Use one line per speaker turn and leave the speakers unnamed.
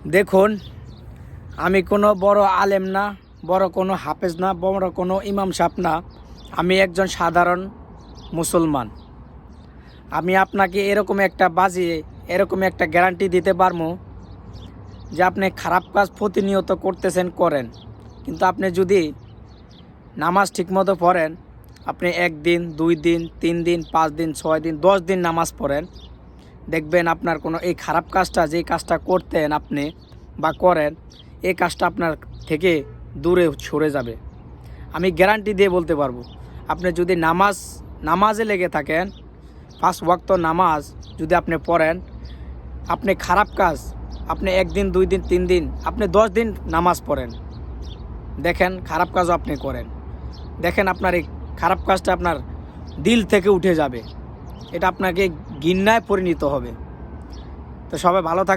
দেখুন, আমি কোনো বড় আলেম না, বড় কোনো হাফেজ না, বড় কোনো ইমাম সাহেব না। আমি একজন সাধারণ মুসলমান। আমি আপনাকে এরকম একটা গ্যারান্টি দিতে পারবো যে আপনি খারাপ কাজ প্রতিনিয়ত করতেছেন, করেন, কিন্তু আপনি যদি নামাজ ঠিকমতো পড়েন, আপনি 1 দিন 2 দিন 3 দিন 5 দিন 6 দিন 10 দিন নামাজ পড়েন, দেখবেন আপনার কোনো এই খারাপ কাজটা, যেই কাজটা করতেন আপনি বা করেন, এই কাজটা আপনার থেকে দূরে সরে যাবে। আমি গ্যারান্টি দিয়ে বলতে পারবো। আপনি যদি নামাজে লেগে থাকেন, 5 ওয়াক্ত নামাজ যদি আপনি পড়েন, আপনি খারাপ কাজ আপনি 1 দিন 2 দিন 3 দিন, আপনি 10 দিন নামাজ পড়েন, দেখেন খারাপ কাজও আপনি করেন, দেখেন আপনার এই খারাপ কাজটা আপনার দিল থেকে উঠে যাবে। এটা আপনাকে ঘৃণায় পরিণত হবে। তো সবাই ভালো থাক।